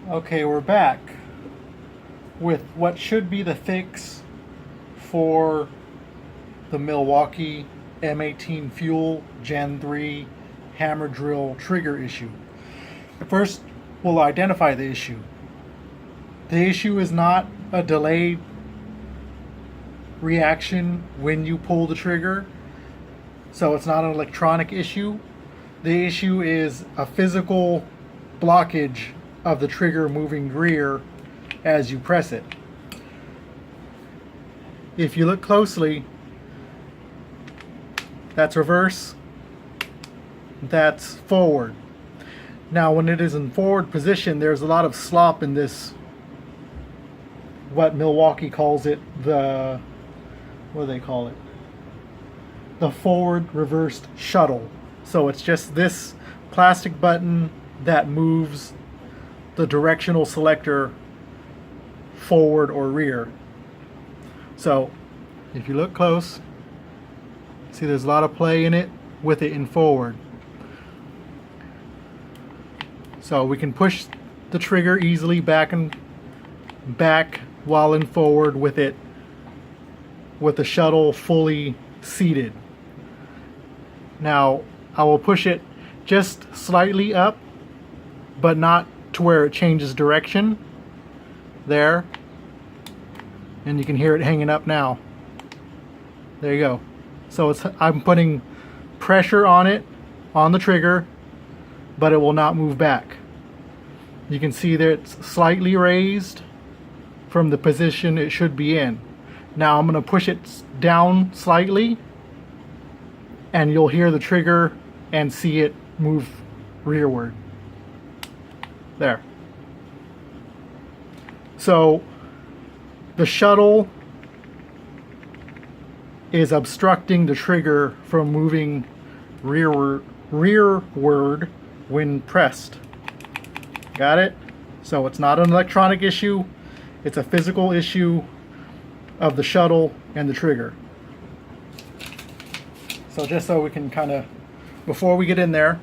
Okay, we're back with what should be the fix for the Milwaukee M18 Fuel Gen 3 hammer drill trigger issue. First, we'll identify the issue. The issue is not a delayed reaction when you pull the trigger, so it's not an electronic issue. The issue is a physical blockage of the trigger moving rear as you press it. If you look closely, that's reverse, that's forward. Now when it is in forward position, there's a lot of slop in this, what Milwaukee calls it, the, what do they call it? The forward reversed shuttle. So it's just this plastic button that moves the directional selector forward or rear. So if you look close, see there's a lot of play in it with it in forward. So we can push the trigger easily back and back while in forward with it, with the shuttle fully seated. Now I will push it just slightly up, but not to where it changes direction. There. And you can hear it hanging up now. There you go. So I'm putting pressure on it, on the trigger, but it will not move back. You can see that it's slightly raised from the position it should be in. Now I'm going to push it down slightly, and you'll hear the trigger and see it move rearward. There. So the shuttle is obstructing the trigger from moving rearward when pressed. Got it? So it's not an electronic issue, it's a physical issue of the shuttle and the trigger. So just so we can kind of, before we get in there,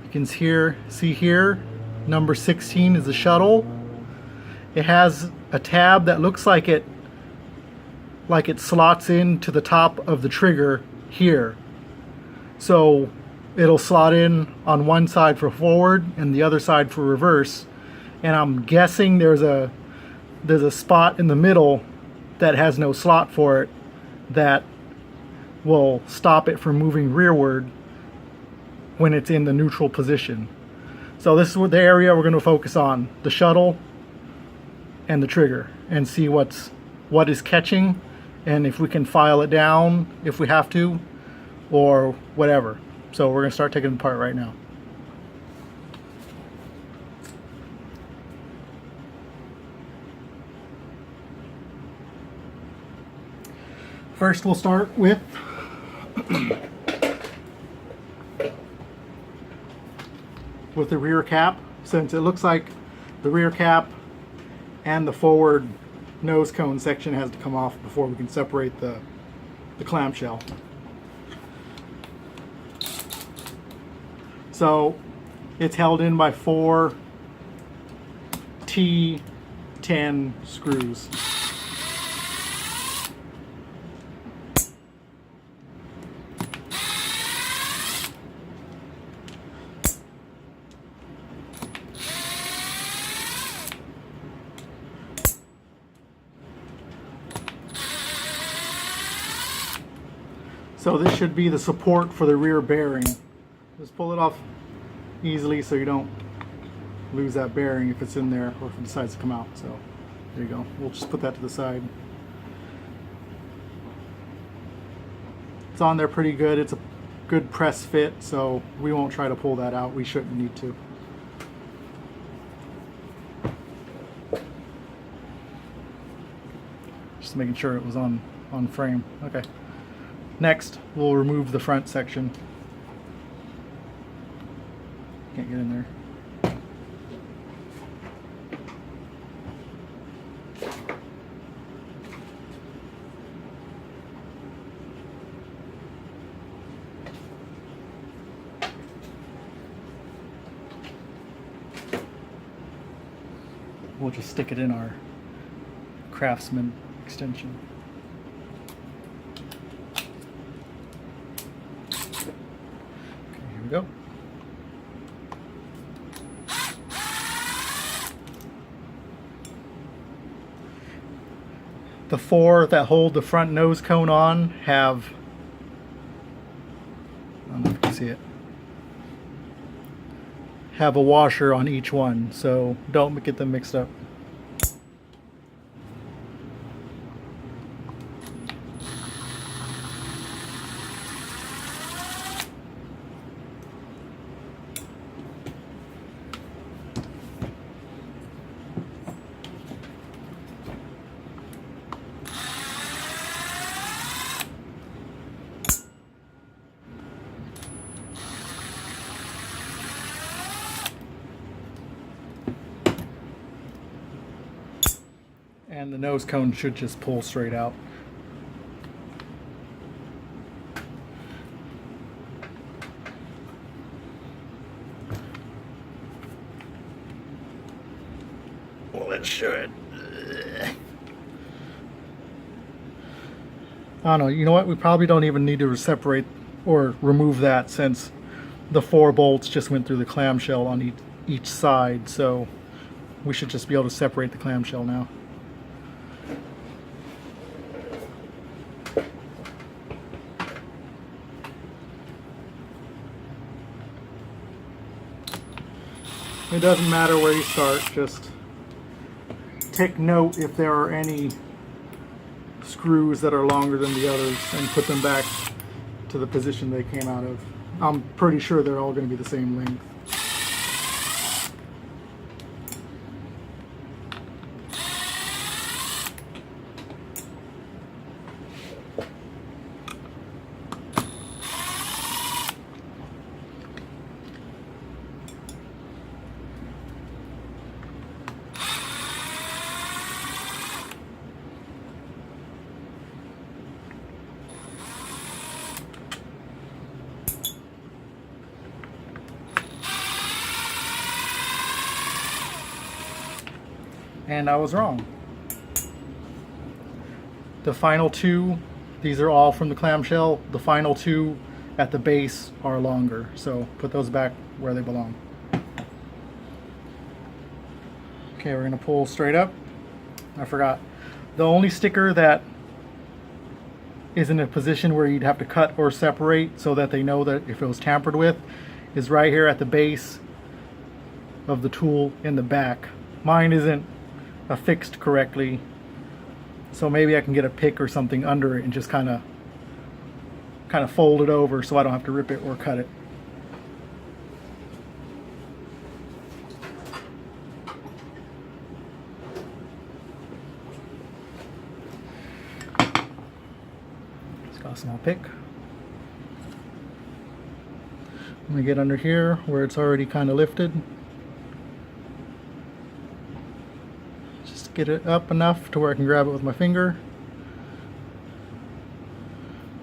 you can see here, number 16 is the shuttle. It has a tab that looks like it slots into the top of the trigger here. So it'll slot in on one side for forward and the other side for reverse. And I'm guessing there's a spot in the middle that has no slot for it that will stop it from moving rearward when it's in the neutral position. So this is the area we're going to focus on, the shuttle and the trigger, and see what is catching, and if we can file it down if we have to, or whatever. So we're going to start taking it apart right now. First we'll start with the rear cap, since it looks like the rear cap and the forward nose cone section has to come off before we can separate the clamshell. So it's held in by 4 T10 screws. So this should be the support for the rear bearing. Just pull it off easily so you don't lose that bearing if it's in there or if it decides to come out. So there you go. We'll just put that to the side. It's on there pretty good. It's a good press fit, so we won't try to pull that out. We shouldn't need to. Just making sure it was on frame. Okay. Next, we'll remove the front section. Can't get in there. we'll just stick it in our Craftsman extension. Okay, here we go. The four that hold the front nose cone on have, I don't know if you can see it, have a washer on each one, so don't get them mixed up. And the nose cone should just pull straight out. Well, it should. I don't know, you know what? We probably don't even need to separate or remove that, since the 4 bolts just went through the clamshell on each side, so we should just be able to separate the clamshell now. It doesn't matter where you start, just take note if there are any screws that are longer than the others and put them back to the position they came out of. I'm pretty sure they're all going to be the same length. And I was wrong. The final 2, these are all from the clamshell. The final 2 at the base are longer, so put those back where they belong. Okay, we're gonna pull straight up. I forgot. The only sticker that is in a position where you'd have to cut or separate so that they know that if it was tampered with is right here at the base of the tool in the back. Mine isn't affixed correctly, so maybe I can get a pick or something under it and just kind of fold it over so I don't have to rip it or cut it. Just got a small pick. I'm gonna get under here where it's already kind of lifted. Get it up enough to where I can grab it with my finger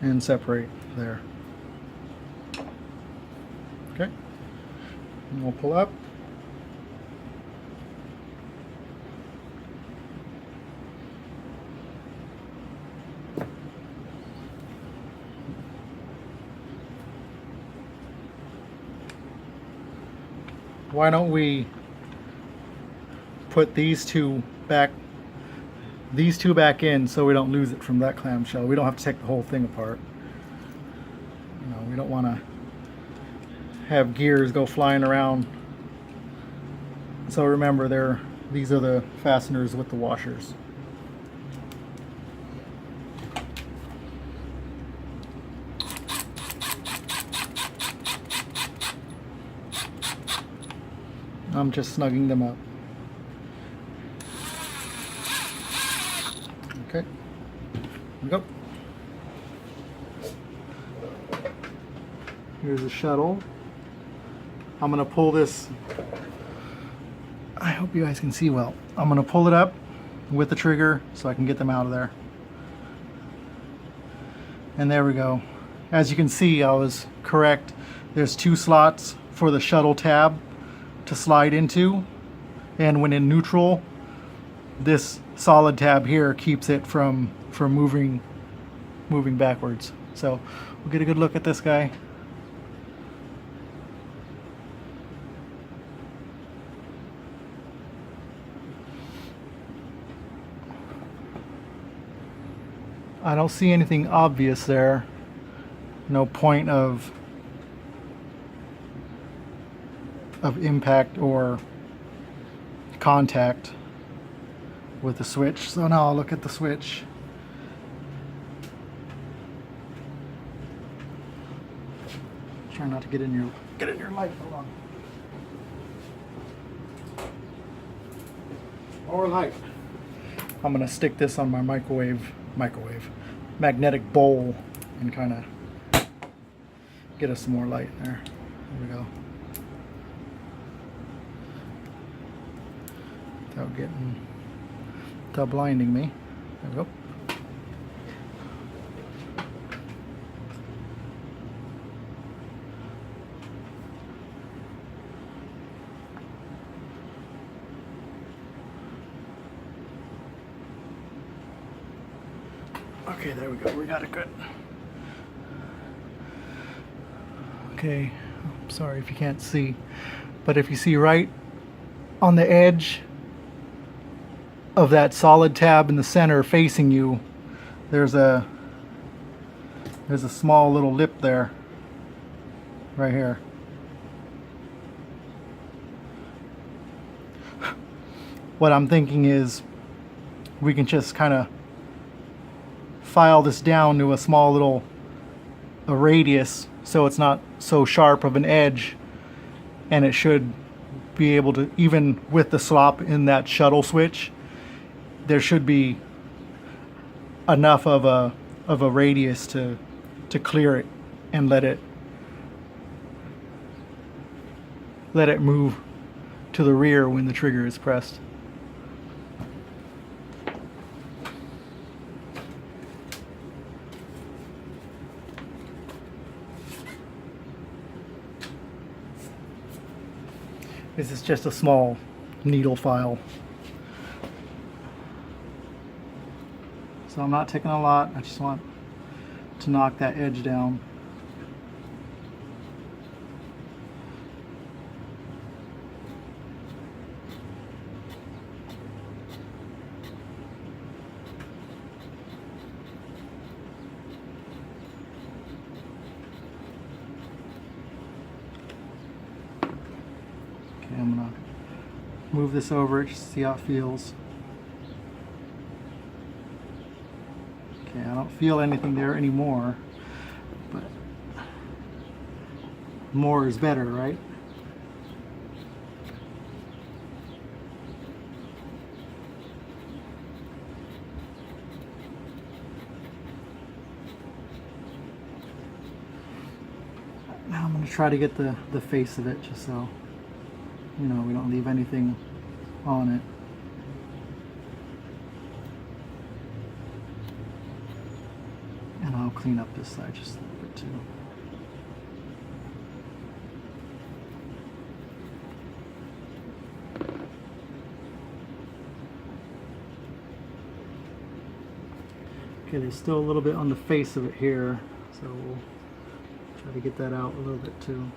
and separate there. Okay, and we'll pull up. Why don't we put these two back in so we don't lose it from that clamshell. We don't have to take the whole thing apart. You know, we don't want to have gears go flying around. So remember, these are the fasteners with the washers. I'm just snugging them up. Okay, here we go. Here's the shuttle. I'm gonna pull this. I hope you guys can see well. I'm gonna pull it up with the trigger so I can get them out of there. And there we go. As you can see, I was correct. There's 2 slots for the shuttle tab to slide into, and when in neutral, this solid tab here keeps it from moving backwards. So we'll get a good look at this guy. I don't see anything obvious there. No point of impact or contact with the switch. So now I'll look at the switch. Try not to get in your light. Hold on. Or light. I'm gonna stick this on my microwave magnetic bowl and kind of get us some more light there. There we go. Without blinding me. There we go. Okay, there we go. We got it good. Okay, sorry if you can't see, but if you see right on the edge of that solid tab in the center facing you, there's a small little lip there, right here. What I'm thinking is we can just kind of file this down to a small little radius so it's not so sharp of an edge, and it should be able to, even with the slop in that shuttle switch, there should be enough of a radius to clear it and let it move to the rear when the trigger is pressed. This is just a small needle file. So I'm not taking a lot, I just want to knock that edge down. Okay, I'm gonna move this over just to see how it feels. Okay, I don't feel anything there anymore, but more is better, right? Now I'm going to try to get the face of it just so, you know, we don't leave anything on it. And I'll clean up this side just a little bit too. Okay, there's still a little bit on the face of it here, so we'll try to get that out a little bit too.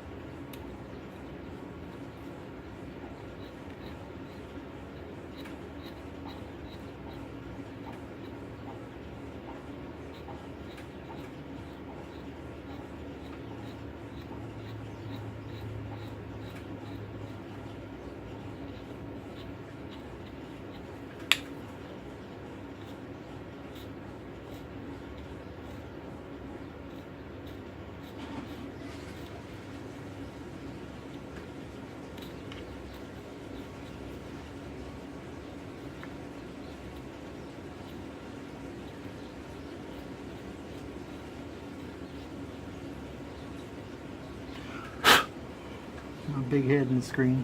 A big head in the screen.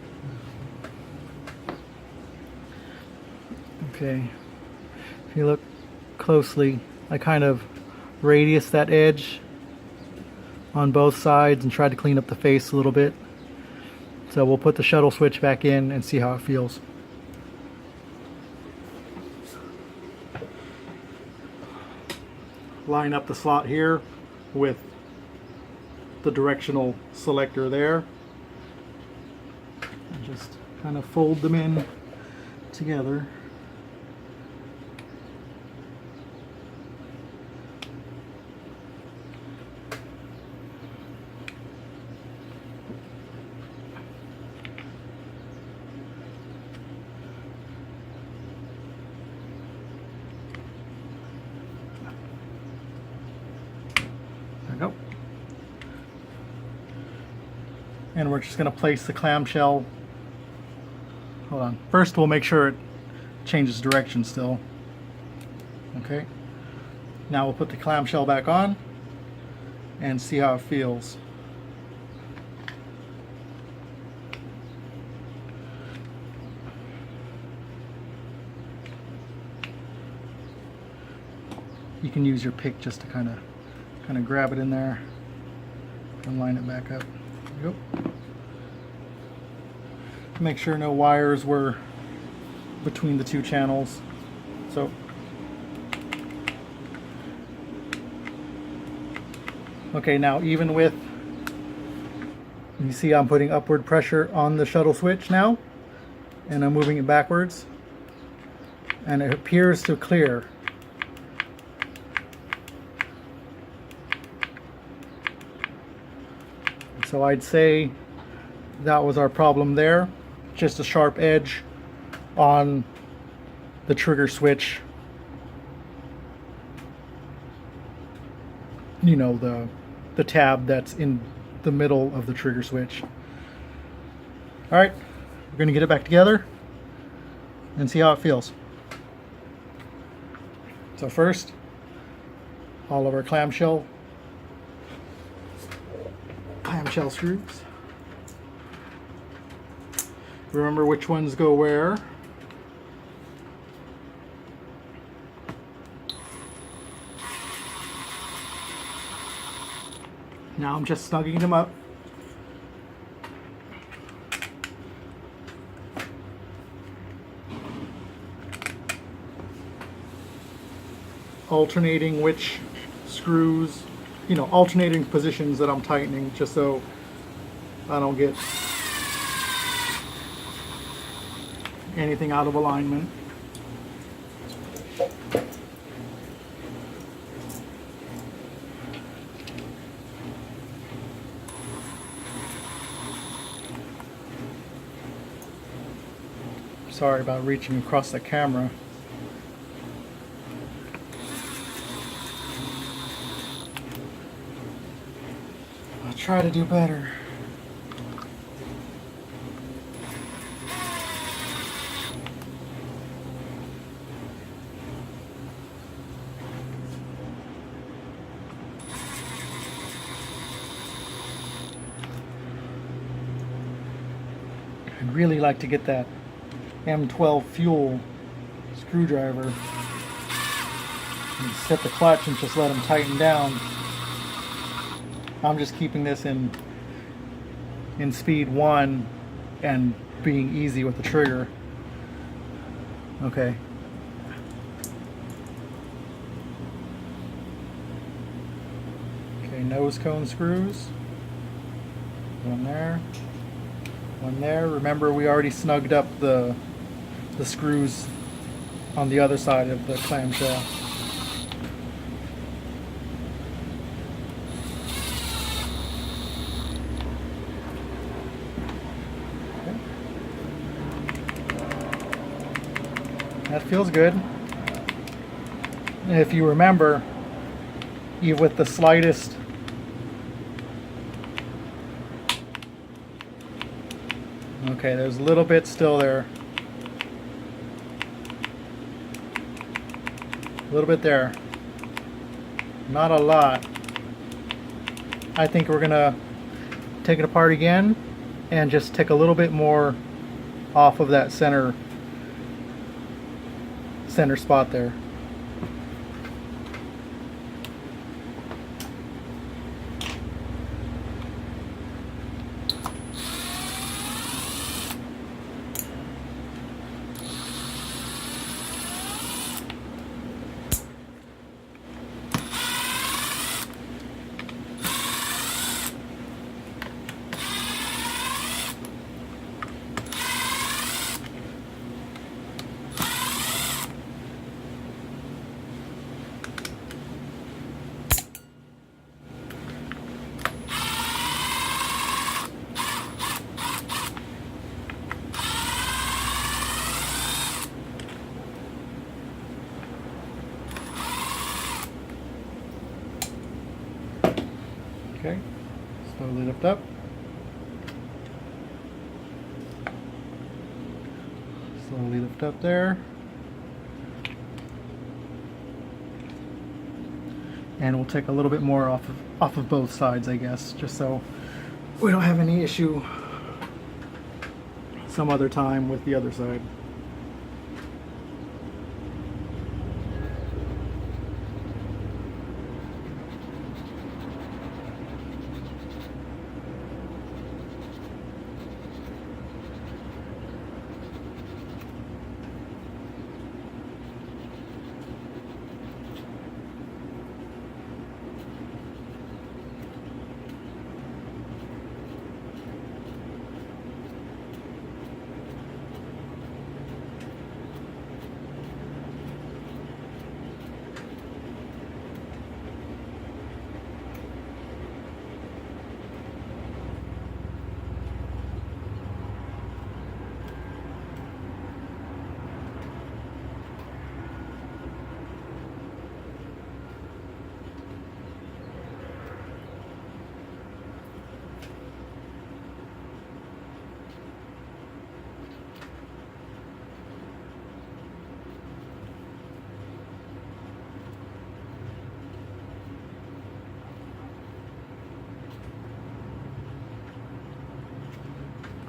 Okay, if you look closely, I kind of radius that edge on both sides and try to clean up the face a little bit. So we'll put the shuttle switch back in and see how it feels. line up the slot here with the directional selector there. And just kind of fold them in together. There we go. And we're just going to place the clamshell. Hold on. First we'll make sure it changes direction still. Okay. Now we'll put the clamshell back on and see how it feels. You can use your pick just to kind of grab it in there and line it back up. There you go. Make sure no wires were between the two channels. So okay, now even with, you see I'm putting upward pressure on the shuttle switch now, and I'm moving it backwards, and it appears to clear. So I'd say that was our problem there. Just a sharp edge on the trigger switch. You know, the tab that's in the middle of the trigger switch. All right, we're gonna get it back together and see how it feels. So first, all of our clamshell screws. Remember which ones go where. Now I'm just snugging them up. Alternating which screws, you know, alternating positions that I'm tightening, just so I don't get anything out of alignment. Sorry about reaching across the camera. I'll try to do better. I'd really like to get that M12 fuel screwdriver and set the clutch and just let them tighten down. I'm just keeping this in speed 1 and being easy with the trigger. Okay. Okay, nose cone screws. One there. One there. Remember, we already snugged up the screws on the other side of the clamshell. Okay. That feels good. And if you remember, even with the slightest okay, there's a little bit still there. A little bit there. Not a lot. I think we're gonna take it apart again and just take a little bit more off of that center spot there. Okay, slowly lift up. Slowly lift up there. And we'll take a little bit more off of both sides, I guess, just so we don't have any issue some other time with the other side.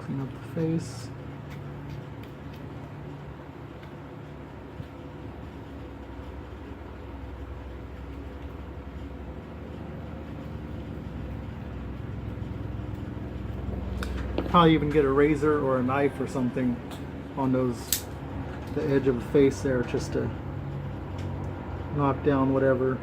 Clean up the face. Probably even get a razor or a knife or something on the edge of the face there, just to knock down whatever.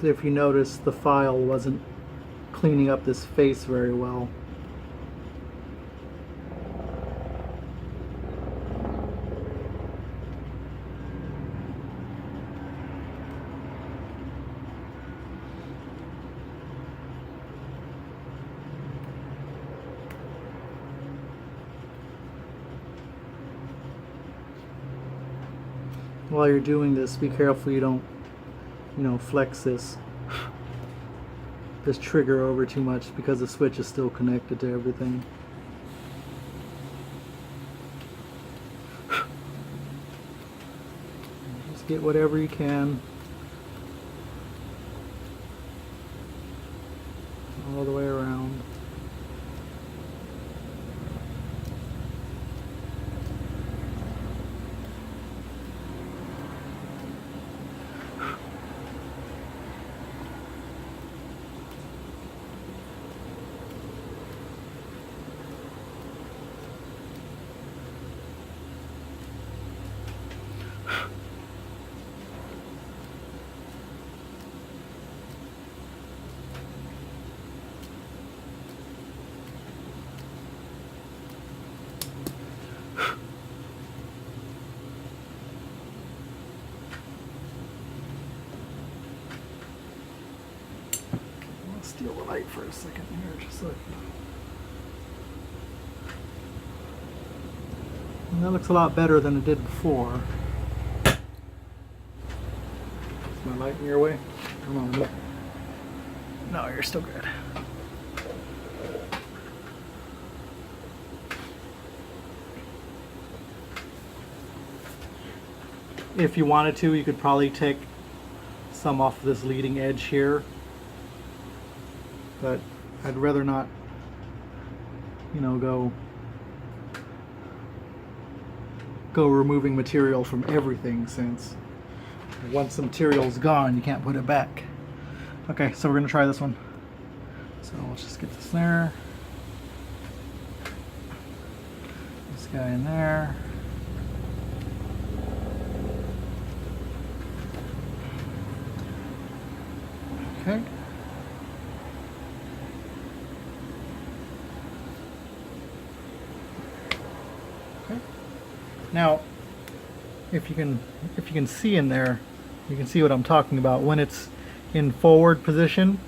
If you notice, the file wasn't cleaning up this face very well. While you're doing this, be careful you don't, flex this trigger over too much, because the switch is still connected to everything. Just get whatever you can all the way around. Steal the light for a second here, just so. And that looks a lot better than it did before. Is my light in your way? Come on, look. No, you're still good. If you wanted to, you could probably take some off of this leading edge here, but I'd rather not, go removing material from everything, since once the material's gone, you can't put it back. Okay, so we're gonna try this one. So let's just get this there. This guy in there. Okay. Okay. Now, if you can see in there, you can see what I'm talking about. When it's in forward position,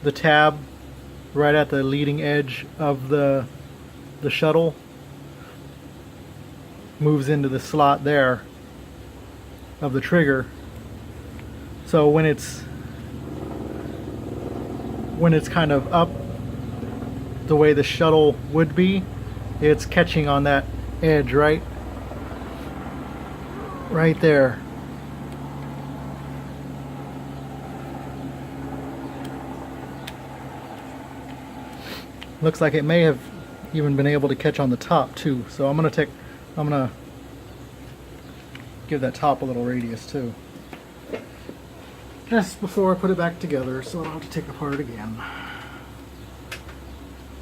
the tab right at the leading edge of the shuttle moves into the slot there of the trigger. So when it's kind of up the way the shuttle would be, it's catching on that edge right there. Looks like it may have even been able to catch on the top too. So I'm gonna give that top a little radius too, just before I put it back together, so I don't have to take it apart again.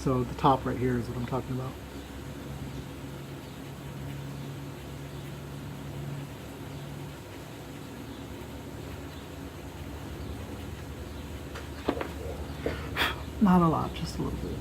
So the top right here is what I'm talking about. Not a lot, just a little bit.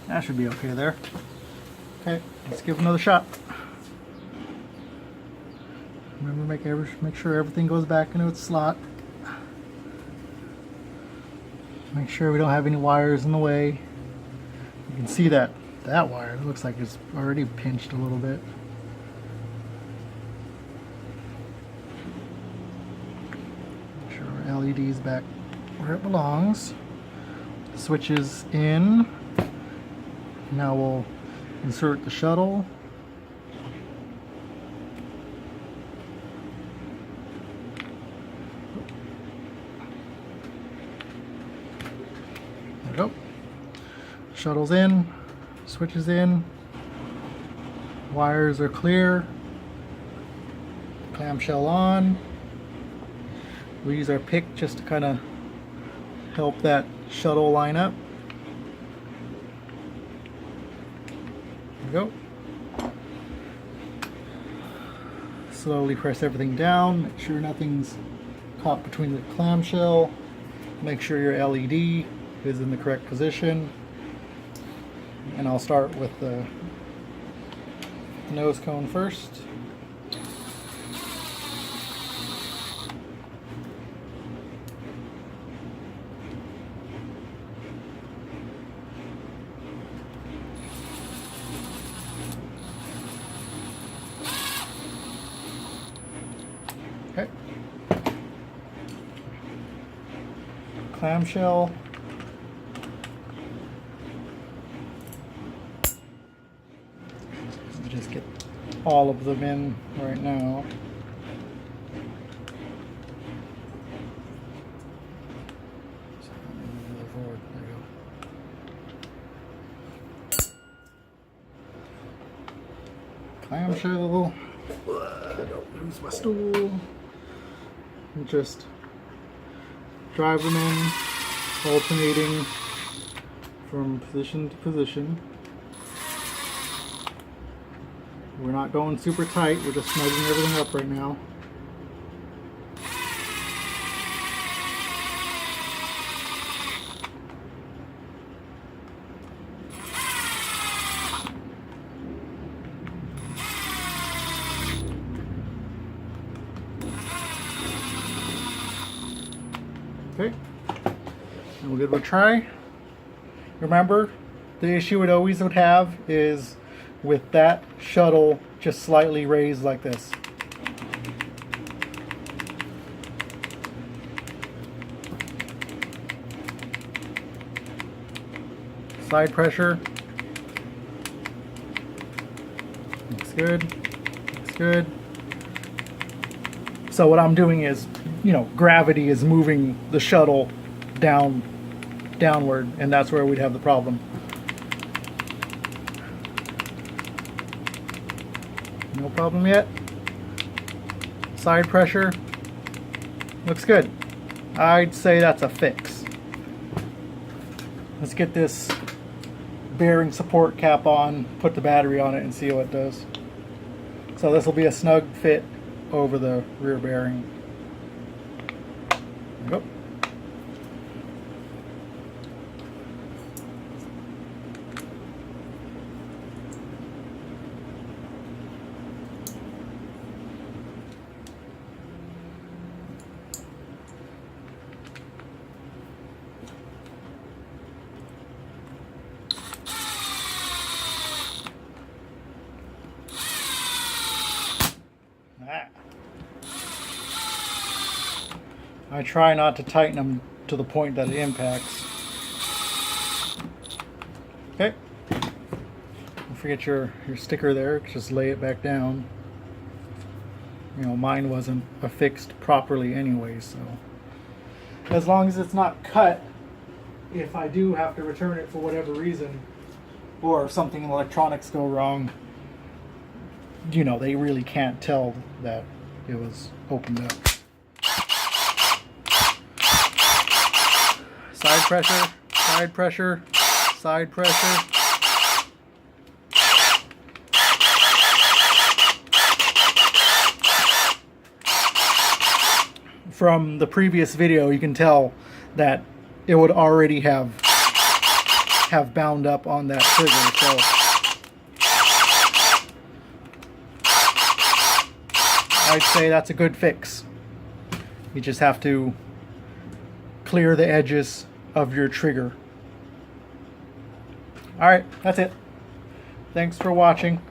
That should be okay there. Okay, let's give it another shot. Remember, make sure everything goes back into its slot. Make sure we don't have any wires in the way. You can see that wire, it looks like it's already pinched a little bit. Make sure our LED's back where it belongs. Switches in. Now we'll insert the shuttle. There we go. Shuttle's in, switches in, wires are clear, clamshell on. We use our pick just to kind of help that shuttle line up. There we go. Slowly press everything down, make sure nothing's caught between the clamshell, make sure your LED is in the correct position. And I'll start with the nose cone first. Okay. Clamshell. Just get all of them in right now. There you go. Clamshell. Don't lose my stool. And just drive them in, alternating from position to position. We're not going super tight, we're just snugging everything up right now. Okay, and we'll give it a try. Remember, the issue it always would have is with that shuttle just slightly raised like this. Side pressure. Looks good. Looks good. So what I'm doing is, gravity is moving the shuttle downward, and that's where we'd have the problem. No problem yet. Side pressure, looks good. I'd say that's a fix. Let's get this bearing support cap on, put the battery on it, and see what it does. So this will be a snug fit over the rear bearing. There we go. I try not to tighten them to the point that it impacts. Okay. Don't forget your sticker there. Just lay it back down. You know, mine wasn't affixed properly anyway, so. As long as it's not cut, if I do have to return it for whatever reason, or if something in electronics go wrong, you know, they really can't tell that it was opened up. Side pressure, side pressure, side pressure. From the previous video, you can tell that it would already have bound up on that trigger, so I'd say that's a good fix. You just have to clear the edges of your trigger. Alright, that's it. Thanks for watching.